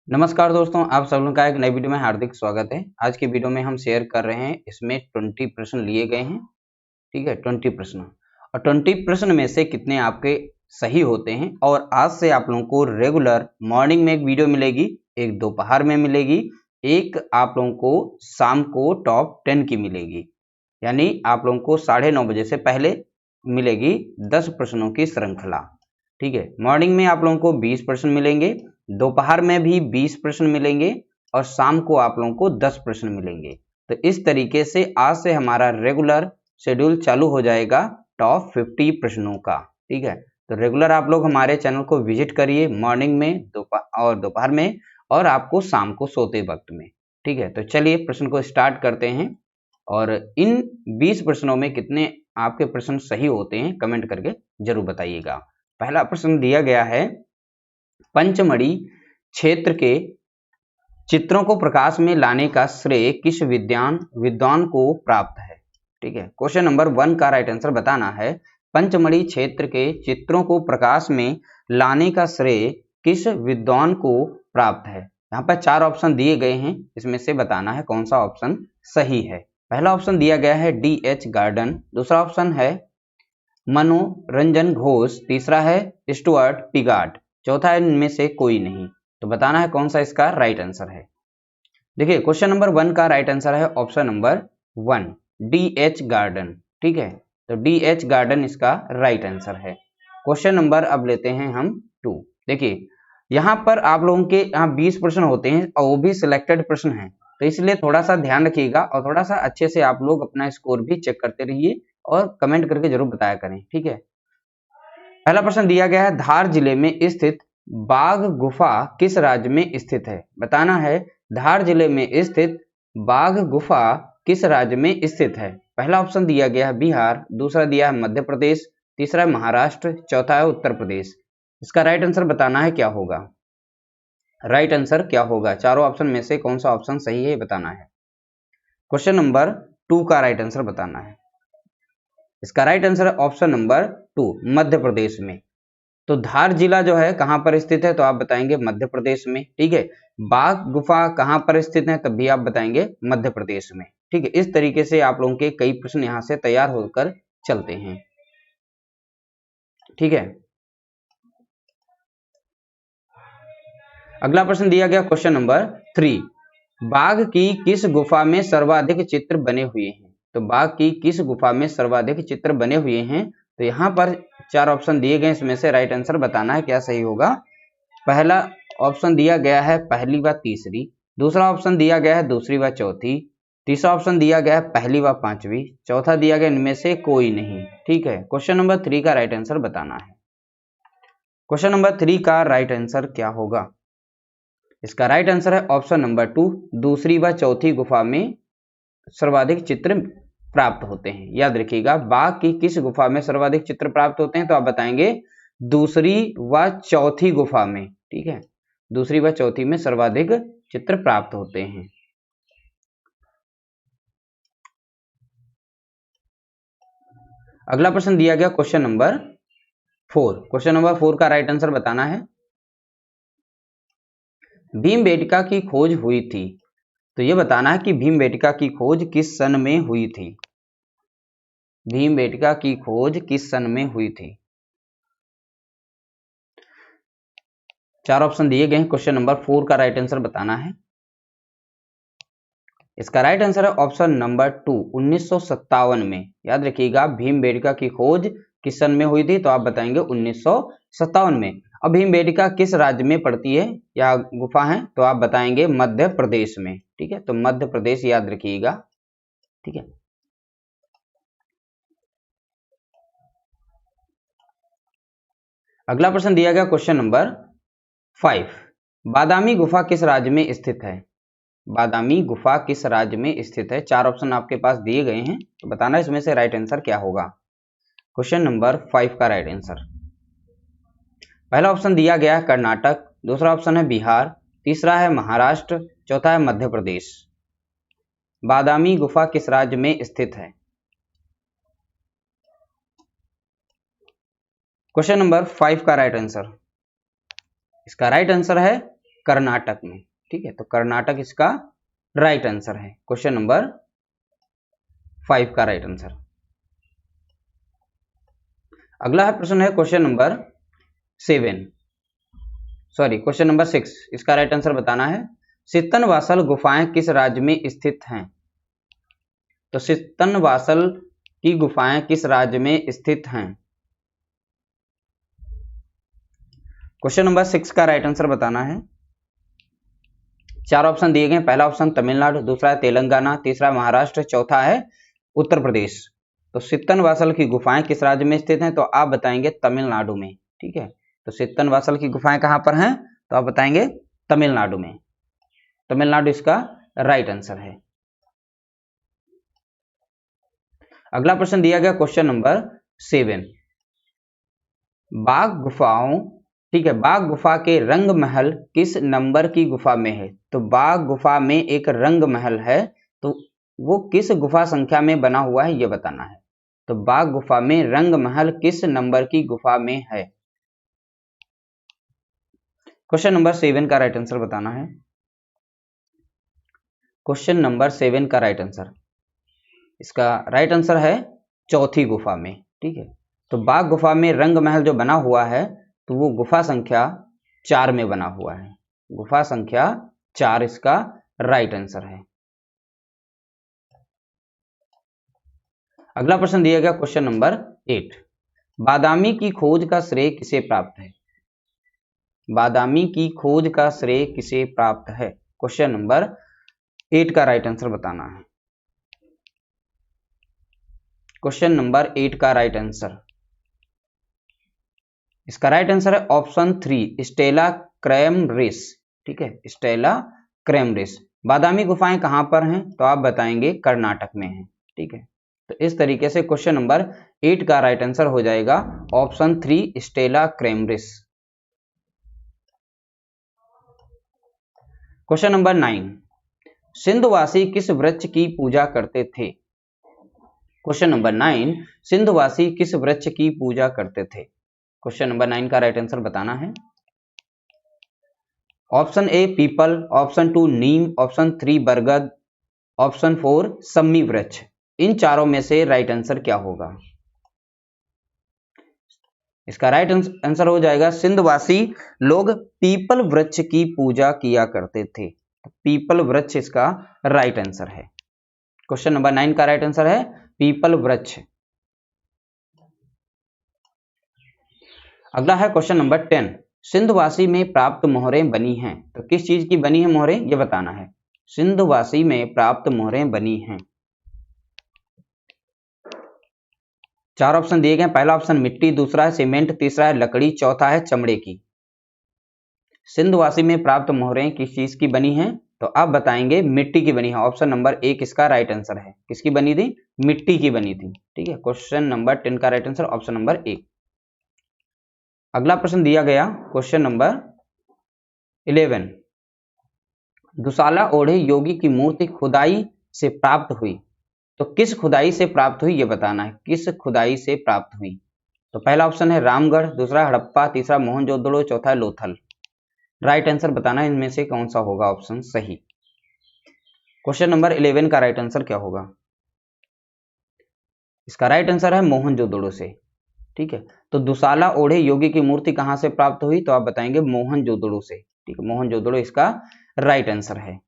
नमस्कार दोस्तों, आप सब लोगों का एक नई वीडियो में हार्दिक स्वागत है। आज की वीडियो में हम शेयर कर रहे हैं, इसमें 20 प्रश्न लिए गए हैं। ठीक है, 20 प्रश्न और 20 प्रश्न में से कितने आपके सही होते हैं। और आज से आप लोगों को रेगुलर मॉर्निंग में एक वीडियो मिलेगी, एक दोपहर में मिलेगी, एक आप लोगों को शाम को टॉप 10 की मिलेगी। यानी आप लोगों को 9:30 बजे से पहले मिलेगी 10 प्रश्नों की श्रृंखला। ठीक है, मॉर्निंग में आप लोगों को 20 प्रश्न मिलेंगे, दोपहर में भी 20 प्रश्न मिलेंगे और शाम को आप लोगों को 10 प्रश्न मिलेंगे। तो इस तरीके से आज से हमारा रेगुलर शेड्यूल चालू हो जाएगा टॉप 50 प्रश्नों का। ठीक है, तो रेगुलर आप लोग हमारे चैनल को विजिट करिए मॉर्निंग में और दोपहर में और आपको शाम को सोते वक्त में। ठीक है, तो चलिए प्रश्न को स्टार्ट करते हैं और इन 20 प्रश्नों में कितने आपके प्रश्न सही होते हैं कमेंट करके जरूर बताइएगा। पहला प्रश्न दिया गया है, पंचमढ़ी क्षेत्र के चित्रों को प्रकाश में लाने का श्रेय किस विद्वान को प्राप्त है। ठीक है, क्वेश्चन नंबर 1 का राइट आंसर बताना है। पंचमढ़ी क्षेत्र के चित्रों को प्रकाश में लाने का श्रेय किस विद्वान को प्राप्त है। यहाँ पर 4 ऑप्शन दिए गए हैं, इसमें से बताना है कौन सा ऑप्शन सही है। पहला ऑप्शन दिया गया है D.H. गार्डन, दूसरा ऑप्शन है मनोरंजन घोष, तीसरा है स्टुअर्ट पिगार्ड, चौथा है इनमें से कोई नहीं। तो बताना है कौन सा इसका राइट आंसर है। देखिए, क्वेश्चन नंबर 1 का राइट आंसर है ऑप्शन नंबर 1 D.H. गार्डन। ठीक है, तो D.H. गार्डन इसका राइट आंसर है। क्वेश्चन नंबर अब लेते हैं हम 2। देखिए, यहाँ पर आप लोगों के यहाँ 20 प्रश्न होते हैं और वो भी सिलेक्टेड प्रश्न हैं, तो इसलिए थोड़ा सा ध्यान रखिएगा और थोड़ा सा अच्छे से आप लोग अपना स्कोर भी चेक करते रहिए और कमेंट करके जरूर बताया करें। ठीक है, पहला प्रश्न दिया गया है, धार जिले में स्थित बाघ गुफा किस राज्य में स्थित है। बताना है धार जिले में स्थित बाघ गुफा किस राज्य में स्थित है। पहला ऑप्शन दिया गया है बिहार, दूसरा दिया है मध्य प्रदेश, तीसरा है महाराष्ट्र, चौथा है उत्तर प्रदेश। इसका राइट आंसर बताना है क्या होगा। राइट आंसर क्या होगा, चारों ऑप्शन में से कौन सा ऑप्शन सही है बताना है। क्वेश्चन नंबर 2 का राइट आंसर बताना है। इसका राइट आंसर है ऑप्शन नंबर 2 मध्य प्रदेश में। तो धार जिला जो है कहां पर स्थित है, तो आप बताएंगे मध्य प्रदेश में। ठीक है, बाघ गुफा कहां पर स्थित है, तब भी आप बताएंगे मध्य प्रदेश में। ठीक है, इस तरीके से आप लोगों के कई प्रश्न यहां से तैयार होकर चलते हैं। ठीक है, अगला प्रश्न दिया गया क्वेश्चन नंबर 3, बाघ की किस गुफा में सर्वाधिक चित्र बने हुए हैं। तो बाघ की किस गुफा में सर्वाधिक चित्र बने हुए हैं। तो यहाँ पर 4 ऑप्शन दिए गए, इसमें से राइट आंसर बताना है क्या सही होगा। पहला ऑप्शन दिया गया है पहली व तीसरी, दूसरा ऑप्शन दिया गया है दूसरी व चौथी, तीसरा ऑप्शन दिया गया है पहली व पांचवी, चौथा दिया गया इनमें से कोई नहीं। ठीक है, क्वेश्चन नंबर 3 का राइट आंसर बताना है। क्वेश्चन नंबर 3 का राइट आंसर क्या होगा। इसका राइट आंसर है ऑप्शन नंबर 2 दूसरी व चौथी गुफा में सर्वाधिक चित्र प्राप्त होते हैं। याद रखिएगा, बाघ की किस गुफा में सर्वाधिक चित्र प्राप्त होते हैं, तो आप बताएंगे दूसरी व चौथी गुफा में। ठीक है, दूसरी व चौथी में सर्वाधिक चित्र प्राप्त होते हैं। अगला प्रश्न दिया गया क्वेश्चन नंबर 4। क्वेश्चन नंबर 4 का राइट आंसर बताना है। भीमबेटका की खोज हुई थी, तो यह बताना है कि भीमबेटका की खोज किस सन में हुई थी। भीमबेटका की खोज किस सन में हुई थी। 4 ऑप्शन दिए गए हैं, क्वेश्चन नंबर 4 का राइट आंसर बताना है। इसका राइट आंसर है ऑप्शन नंबर 2 1957 में। याद रखिएगा, भीमबेटका की खोज किस सन में हुई थी, तो आप बताएंगे 1957 में। अब भीमबेटका किस राज्य में पड़ती है या गुफा है, तो आप बताएंगे मध्य प्रदेश में। ठीक है, तो मध्य प्रदेश याद रखिएगा। ठीक है, अगला प्रश्न दिया गया क्वेश्चन नंबर 5, बादामी गुफा किस राज्य में स्थित है। बादामी गुफा किस राज्य में स्थित है। 4 ऑप्शन आपके पास दिए गए हैं, तो बताना इसमें से राइट आंसर क्या होगा। क्वेश्चन नंबर 5 का राइट आंसर, पहला ऑप्शन दिया गया है कर्नाटक, दूसरा ऑप्शन है बिहार, तीसरा है महाराष्ट्र, चौथा है मध्य प्रदेश। बादामी गुफा किस राज्य में स्थित है। क्वेश्चन नंबर 5 का राइट आंसर, इसका राइट आंसर है कर्नाटक में। ठीक है, तो कर्नाटक इसका राइट आंसर है। क्वेश्चन नंबर 5 का राइट आंसर। अगला प्रश्न है क्वेश्चन नंबर 6। इसका राइट आंसर बताना है। सित्तनवासल गुफाएं किस राज्य में स्थित हैं? तो सित्तनवासल की गुफाएं किस राज्य में स्थित हैं? क्वेश्चन नंबर 6 का राइट आंसर बताना है। 4 ऑप्शन दिए गए। पहला ऑप्शन तमिलनाडु, दूसरा है तेलंगाना, तीसरा महाराष्ट्र, चौथा है उत्तर प्रदेश। तो सित्तनवासल की गुफाएं किस राज्य में स्थित हैं? तो आप बताएंगे तमिलनाडु में। ठीक है, तो सित्तनवासल की गुफाएं कहां पर हैं? तो आप बताएंगे तमिलनाडु में। तमिलनाडु इसका राइट आंसर है। अगला प्रश्न दिया गया क्वेश्चन नंबर 7। बाघ गुफाओं, ठीक है, बाघ गुफा के रंग महल किस नंबर की गुफा में है? तो बाघ गुफा में एक रंग महल है, तो वो किस गुफा संख्या में बना हुआ है ये बताना है। तो बाघ गुफा में रंग महल किस नंबर की गुफा में है? क्वेश्चन नंबर 7 का राइट आंसर बताना है। क्वेश्चन नंबर 7 का राइट आंसर, इसका राइट आंसर है चौथी गुफा में। ठीक है, तो बाघ गुफा में रंग महल जो बना हुआ है तो वो गुफा संख्या 4 में बना हुआ है। गुफा संख्या 4 इसका राइट आंसर है। अगला प्रश्न दिया गया क्वेश्चन नंबर 8। बादामी की खोज का श्रेय किसे प्राप्त है? बादामी की खोज का श्रेय किसे प्राप्त है? क्वेश्चन नंबर 8 का राइट आंसर बताना है। क्वेश्चन नंबर 8 का राइट आंसर, इसका राइट आंसर है ऑप्शन 3 स्टेला क्रैमरिस। ठीक है, स्टेला क्रैमरिस। बादामी गुफाएं कहां पर हैं? तो आप बताएंगे कर्नाटक में हैं। ठीक है, तो इस तरीके से क्वेश्चन नंबर 8 का राइट आंसर हो जाएगा option 3 Stella Kramrisch. Question number 9। सिंधुवासी किस वृक्ष की पूजा करते थे? क्वेश्चन नंबर 9, सिंधुवासी किस वृक्ष की पूजा करते थे? क्वेश्चन नंबर 9 का राइट आंसर बताना है। Option A people, option 2 Neem, option 3 बरगद, ऑप्शन 4 सम्मी वृक्ष। इन चारों में से राइट आंसर क्या होगा? इसका राइट आंसर हो जाएगा सिंधुवासी लोग पीपल वृक्ष की पूजा किया करते थे। पीपल वृक्ष इसका राइट आंसर है। क्वेश्चन नंबर 9 का राइट आंसर है पीपल वृक्ष। अगला है क्वेश्चन नंबर 10। सिंधुवासी में प्राप्त मोहरें बनी हैं, तो किस चीज की बनी है मोहरें ये बताना है। सिंधुवासी में प्राप्त मोहरें बनी हैं। 4 ऑप्शन दिए गए। पहला ऑप्शन मिट्टी, दूसरा है सीमेंट, तीसरा है लकड़ी, चौथा है चमड़े की। सिंधुवासी में प्राप्त मोहरें किस चीज की बनी हैं? तो आप बताएंगे मिट्टी की बनी है। ऑप्शन नंबर 1 इसका राइट आंसर है। किसकी बनी थी? मिट्टी की बनी थी। ठीक है, क्वेश्चन नंबर 10 का राइट आंसर ऑप्शन नंबर 1। अगला प्रश्न दिया गया क्वेश्चन नंबर 11। दुसाला ओढ़े योगी की मूर्ति खुदाई से प्राप्त हुई, तो किस खुदाई से प्राप्त हुई ये बताना है। किस खुदाई से प्राप्त हुई? तो पहला ऑप्शन है रामगढ़, दूसरा हड़प्पा, तीसरा मोहनजोदड़ो, चौथा है लोथल। राइट आंसर बताना है इनमें से कौन सा होगा ऑप्शन सही। क्वेश्चन नंबर 11 का राइट आंसर क्या होगा? इसका राइट आंसर है मोहनजोदड़ो से। ठीक है, तो दुसाला ओढ़े योगी की मूर्ति कहां से प्राप्त हुई? तो आप बताएंगे मोहनजोदड़ो से। ठीक है, मोहनजोदड़ो इसका राइट आंसर है।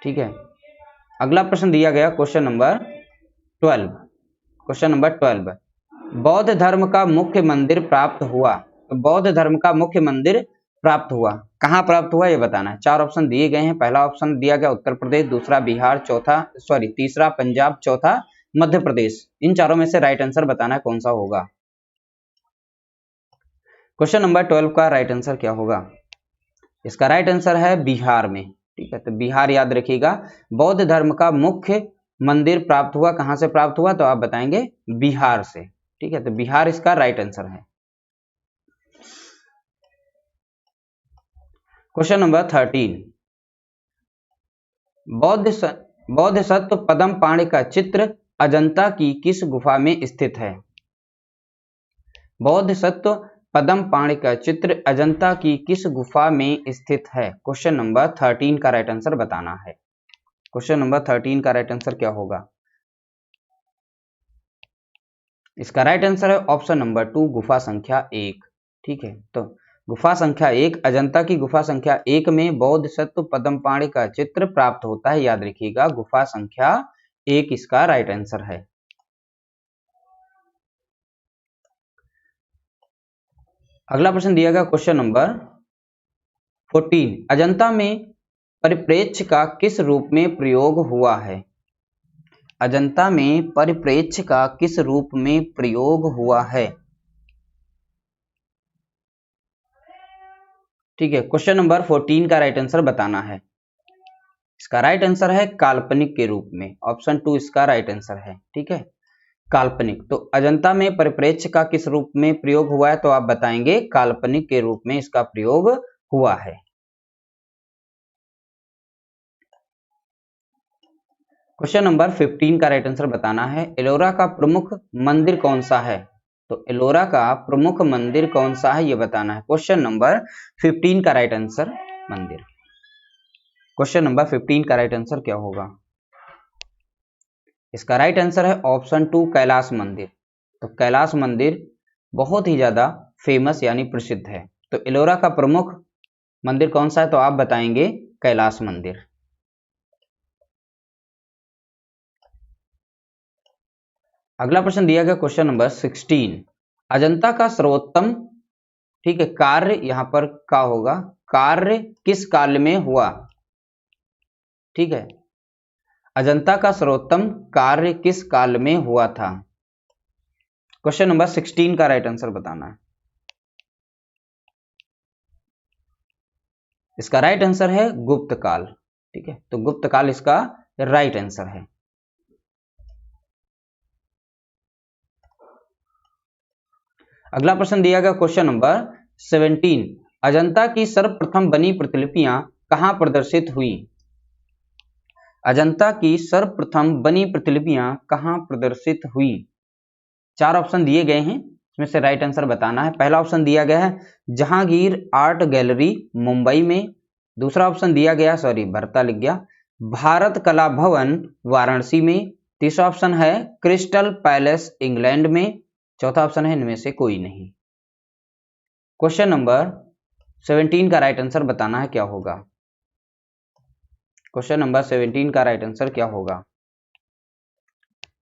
ठीक है, अगला प्रश्न दिया गया क्वेश्चन नंबर 12। Question number 12। बौद्ध धर्म का मुख्य मंदिर प्राप्त हुआ, तो बौद्ध धर्म का मुख्य मंदिर प्राप्त हुआ कहां प्राप्त हुआ ये बताना है। 4 ऑप्शन दिए गए हैं। पहला ऑप्शन दिया गया उत्तर प्रदेश, दूसरा बिहार, तीसरा पंजाब, चौथा मध्य प्रदेश। इन चारों में से राइट आंसर बताना है कौन सा होगा। क्वेश्चन नंबर 12 का राइट आंसर क्या होगा? इसका राइट आंसर है बिहार में। ठीक है, तो बिहार याद रखिएगा। बौद्ध धर्म का मुख्य मंदिर प्राप्त हुआ कहां से प्राप्त हुआ? तो आप बताएंगे बिहार से। ठीक है, तो बिहार इसका राइट आंसर है। Question number 13। बोधिसत्व पद्मपाणि का चित्र अजंता की किस गुफा में स्थित है? बोधिसत्व पद्मपाणि का चित्र अजंता की किस गुफा में स्थित है? क्वेश्चन नंबर 13 का राइट आंसर बताना है। क्वेश्चन नंबर 13 का राइट आंसर क्या होगा? इसका राइट आंसर है ऑप्शन नंबर 2, गुफा संख्या 1। ठीक है, तो गुफा संख्या 1, अजंता की गुफा संख्या 1 में बोधिसत्व पद्मपाणि का चित्र प्राप्त होता है। याद रखिएगा, गुफा संख्या 1 इसका राइट आंसर है। अगला प्रश्न दिया गया क्वेश्चन नंबर 14, अजंता में परिप्रेक्ष्य का किस रूप में प्रयोग हुआ है? अजंता में परिप्रेक्ष्य का किस रूप में प्रयोग हुआ है? ठीक है, क्वेश्चन नंबर 14 का राइट आंसर बताना है। इसका राइट आंसर है काल्पनिक के रूप में। ऑप्शन 2 इसका राइट आंसर है। ठीक है, काल्पनिक। तो अजंता में परिप्रेक्ष्य का किस रूप में प्रयोग हुआ है? तो आप बताएंगे काल्पनिक के रूप में इसका प्रयोग हुआ है। क्वेश्चन नंबर 15 का राइट आंसर बताना है। एलोरा का प्रमुख मंदिर कौन सा है? तो एलोरा का प्रमुख मंदिर कौन सा है ये बताना है। क्वेश्चन नंबर 15 का राइट आंसर मंदिर। क्वेश्चन नंबर 15 का राइट आंसर क्या होगा? इसका राइट आंसर है ऑप्शन 2, कैलाश मंदिर। तो कैलाश मंदिर बहुत ही ज्यादा फेमस यानी प्रसिद्ध है। तो एलोरा का प्रमुख मंदिर कौन सा है? तो आप बताएंगे कैलाश मंदिर। अगला प्रश्न दिया गया क्वेश्चन नंबर 16, अजंता का सर्वोत्तम, ठीक है, कार्य यहां पर क्या होगा? कार्य किस काल में हुआ? ठीक है, अजंता का सर्वोत्तम कार्य किस काल में हुआ था? क्वेश्चन नंबर 16 का राइट आंसर बताना है। इसका राइट आंसर है गुप्त काल। ठीक है, तो गुप्त काल इसका राइट आंसर है। अगला प्रश्न दिया गया क्वेश्चन नंबर 17, अजंता की सर्वप्रथम बनी प्रतिलिपियां कहां प्रदर्शित हुई? अजंता की सर्वप्रथम बनी प्रतिलिपियां कहां प्रदर्शित हुई? 4 ऑप्शन दिए गए हैं, इसमें से राइट आंसर बताना है। पहला ऑप्शन दिया गया है जहांगीर आर्ट गैलरी मुंबई में। दूसरा ऑप्शन दिया गया, भरता लिख गया, भारत कला भवन वाराणसी में। तीसरा ऑप्शन है क्रिस्टल पैलेस इंग्लैंड में। चौथा ऑप्शन है इनमें से कोई नहीं। क्वेश्चन नंबर 17 का राइट आंसर बताना है क्या होगा? क्वेश्चन नंबर 17 का राइट आंसर क्या होगा?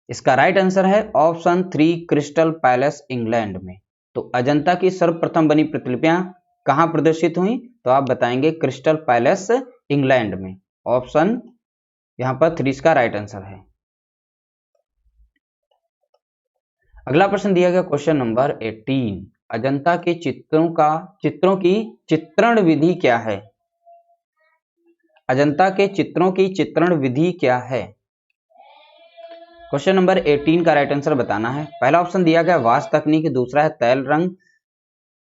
इसका राइट आंसर है ऑप्शन 3, क्रिस्टल पैलेस इंग्लैंड में। तो अजंता की सर्वप्रथम बनी प्रतिलिपियां कहां प्रदर्शित हुई? तो आप बताएंगे क्रिस्टल पैलेस इंग्लैंड में। ऑप्शन यहां पर 3 इसका राइट आंसर है। अगला प्रश्न दिया गया क्वेश्चन नंबर 18, अजंता के चित्रों की चित्रण विधि क्या है? अजंता के चित्रों की चित्रण विधि क्या है? क्वेश्चन नंबर 18 का राइट आंसर बताना है। पहला ऑप्शन दिया गया वाश तकनीक, दूसरा है तैल रंग,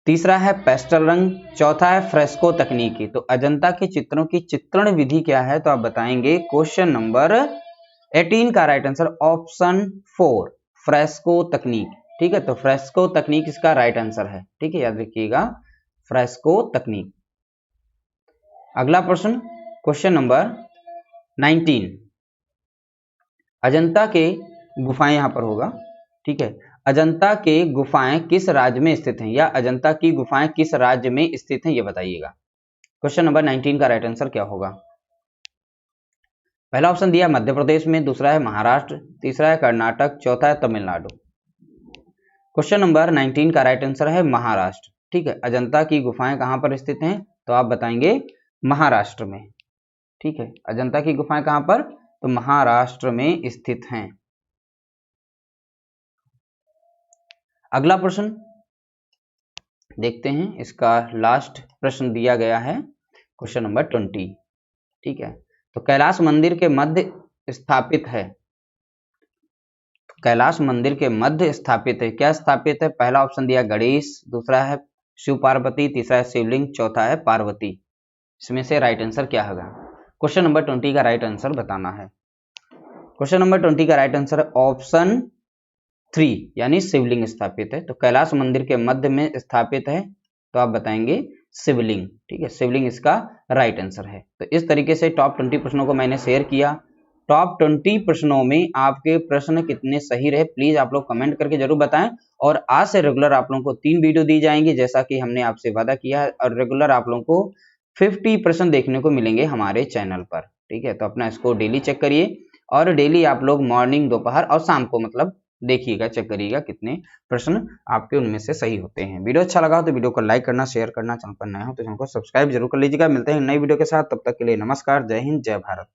तीसरा है पेस्टल रंग, चौथा है फ्रेस्को तकनीकी। तो अजंता के चित्रों की चित्रण विधि क्या है? तो आप बताएंगे क्वेश्चन नंबर 18 का राइट आंसर ऑप्शन 4, फ्रेस्को तकनीक। ठीक है, तो फ्रेस्को तकनीक इसका राइट आंसर है। ठीक है, याद रखिएगा फ्रेस्को तकनीक। अगला प्रश्न क्वेश्चन नंबर 19, अजंता के गुफाएं यहां पर होगा। ठीक है, अजंता के गुफाएं किस राज्य में स्थित हैं, या अजंता की गुफाएं किस राज्य में स्थित हैं ये बताइएगा। क्वेश्चन नंबर 19 का राइट आंसर क्या होगा? पहला ऑप्शन दिया मध्य प्रदेश में, दूसरा है महाराष्ट्र, तीसरा है कर्नाटक, चौथा है तमिलनाडु। क्वेश्चन नंबर 19 का राइट आंसर है महाराष्ट्र। ठीक है, अजंता की गुफाएं कहां पर स्थित हैं? तो आप बताएंगे महाराष्ट्र में। ठीक है, अजंता की गुफाएं कहां पर? तो महाराष्ट्र में स्थित हैं। अगला प्रश्न देखते हैं, इसका लास्ट प्रश्न दिया गया है क्वेश्चन नंबर 20। ठीक है, तो कैलाश मंदिर के मध्य स्थापित है। कैलाश मंदिर के मध्य स्थापित है, क्या स्थापित है? पहला ऑप्शन दिया गणेश, दूसरा है शिव पार्वती, तीसरा है शिवलिंग, चौथा है पार्वती। इसमें से राइट आंसर क्या होगा? क्वेश्चन नंबर 20 का राइट आंसर बताना है। क्वेश्चन नंबर 20 का राइट आंसर है ऑप्शन 3 यानी शिवलिंग स्थापित है। तो कैलाश मंदिर के मध्य में स्থাपित है, तो आप बताएंगे शिवलिंग। ठीक है, शिवलिंग इसका राइट आंसर है। तो इस तरीके से टॉप 20 प्रश्नों को मैंने शेयर किया। टॉप 20 प्रश्नों में आपके प्रश्न कितने सही रहे प्लीज आप लोग कमेंट करके जरूर बताएं। और आज से रेगुलर आप लोगों को 3 वीडियो दी जाएंगी जैसा कि हमने आपसे वादा किया है, और रेगुलर आप लोगों को 50 प्रश्न देखने को मिलेंगे हमारे चैनल पर। ठीक है, तो अपना इसको डेली चेक करिए, और डेली आप लोग मॉर्निंग, दोपहर और शाम को मतलब देखिएगा, चेक करिएगा कितने प्रश्न आपके उनमें से सही होते हैं। वीडियो अच्छा लगा तो वीडियो को लाइक करना, शेयर करना, चैनल पर नए हो तो चैनल को सब्सक्राइब जरूर कर लीजिएगा। मिलते हैं नई वीडियो के साथ, तब तक के लिए नमस्कार, जय हिंद, जय भारत।